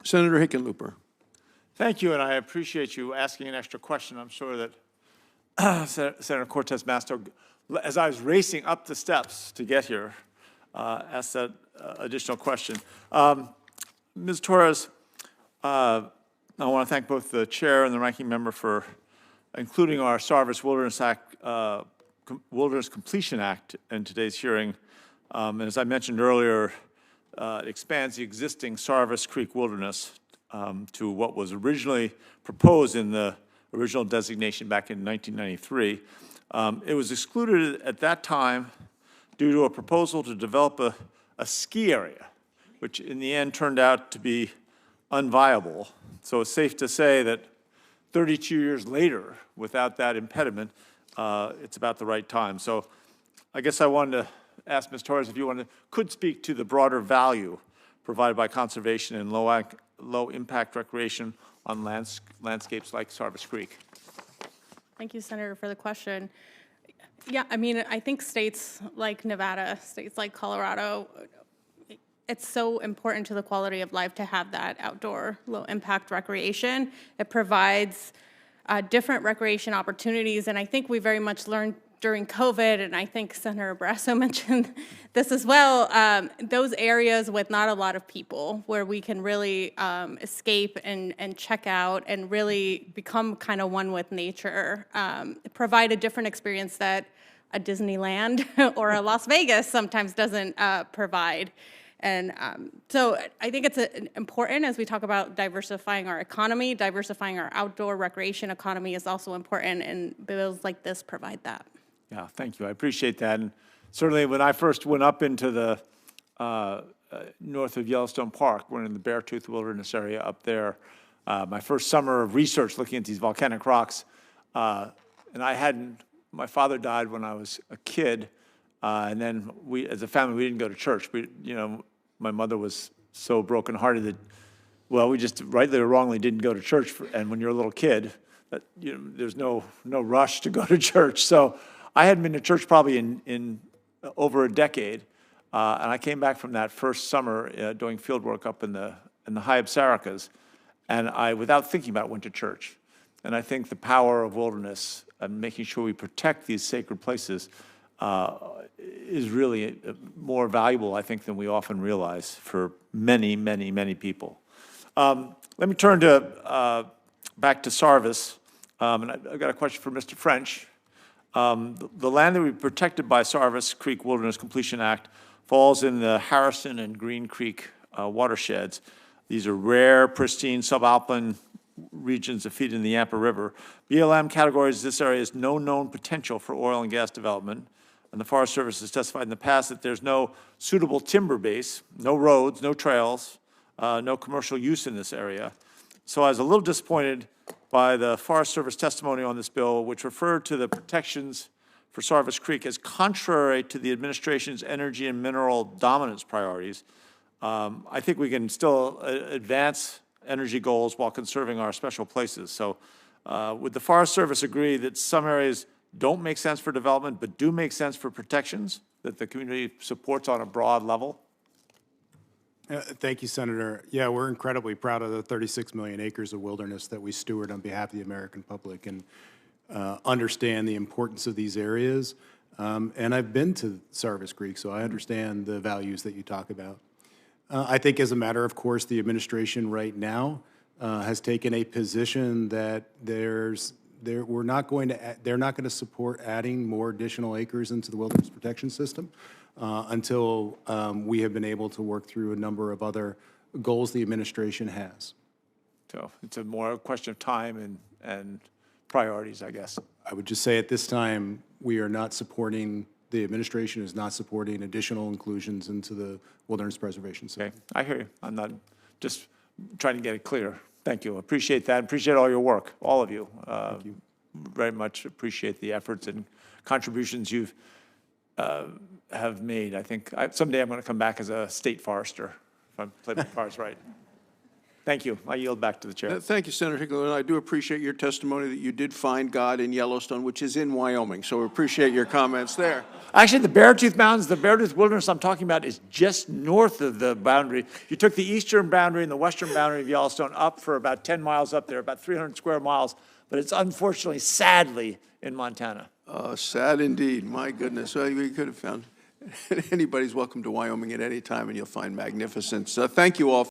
Senator Hickenlooper. Thank you, and I appreciate you asking an extra question. I'm sure that Senator Cortez Masto, as I was racing up the steps to get here, asked that additional question. Ms. Torres, I want to thank both the chair and the ranking member for including our Sarvis Wilderness Act, Wilderness Completion Act in today's hearing. And as I mentioned earlier, it expands the existing Sarvis Creek Wilderness to what was originally proposed in the original designation back in 1993. It was excluded at that time due to a proposal to develop a ski area, which in the end turned out to be unviable. So it's safe to say that 32 years later, without that impediment, it's about the right time. So I guess I wanted to ask Ms. Torres if you could speak to the broader value provided by conservation and low-impact recreation on landscapes like Sarvis Creek. Thank you, Senator, for the question. Yeah, I mean, I think states like Nevada, states like Colorado, it's so important to the quality of life to have that outdoor low-impact recreation. It provides different recreation opportunities, and I think we very much learned during COVID, and I think Senator Brasso mentioned this as well, those areas with not a lot of people where we can really escape and check out and really become kind of one with nature, provide a different experience that a Disneyland or a Las Vegas sometimes doesn't provide. And so I think it's important as we talk about diversifying our economy, diversifying our outdoor recreation economy is also important, and bills like this provide that. Yeah, thank you. I appreciate that. And certainly when I first went up into the north of Yellowstone Park, we're in the Beartooth Wilderness area up there, my first summer of research looking at these volcanic rocks, and my father died when I was a kid, and then we, as a family, we didn't go to church. My mother was so brokenhearted that, well, we just rightly or wrongly didn't go to church. And when you're a little kid, there's no rush to go to church. So I hadn't been to church probably in over a decade, and I came back from that first summer doing field work up in the high Absaricas, and I, without thinking about it, went to church. And I think the power of wilderness and making sure we protect these sacred places is really more valuable, I think, than we often realize for many, many, many people. Let me turn to back to Sarvis, and I've got a question for Mr. French. The land that we protected by Sarvis Creek Wilderness Completion Act falls in the Harrison and Green Creek watersheds. These are rare, pristine, subalpine regions that feed in the Yampa River. BLM categorizes this area as no known potential for oil and gas development, and the Forest Service has testified in the past that there's no suitable timber base, no roads, no trails, no commercial use in this area. So I was a little disappointed by the Forest Service testimony on this bill, which referred to the protections for Sarvis Creek as contrary to the administration's energy and mineral dominance priorities. I think we can still advance energy goals while conserving our special places. So would the Forest Service agree that some areas don't make sense for development but do make sense for protections that the community supports on a broad level? Thank you, Senator. Yeah, we're incredibly proud of the 36 million acres of wilderness that we steward on behalf of the American public and understand the importance of these areas. And I've been to Sarvis Creek, so I understand the values that you talk about. I think as a matter of course, the administration right now has taken a position that they're not going to support adding more additional acres into the wilderness protection system until we have been able to work through a number of other goals the administration has. So it's a more question of time and priorities, I guess. I would just say at this time, we are not supporting, the administration is not supporting additional inclusions into the wilderness preservation system. Okay, I hear you. I'm not just trying to get it clear. Thank you. Appreciate that. Appreciate all your work, all of you. Thank you. Very much appreciate the efforts and contributions you've have made. I think someday I'm going to come back as a state forester if I play my cards right. Thank you. I yield back to the chair. Thank you, Senator Hickenlooper. And I do appreciate your testimony that you did find God in Yellowstone, which is in Wyoming. So we appreciate your comments there. Actually, the Beartooth Mountains, the Beartooth Wilderness I'm talking about is just north of the boundary. You took the eastern boundary and the western boundary of Yellowstone up for about 10 miles up there, about 300 square miles, but it's unfortunately, sadly, in Montana. Sad indeed. My goodness. Well, we could have found anybody's welcome to Wyoming at any time, and you'll find magnificence. Thank you all.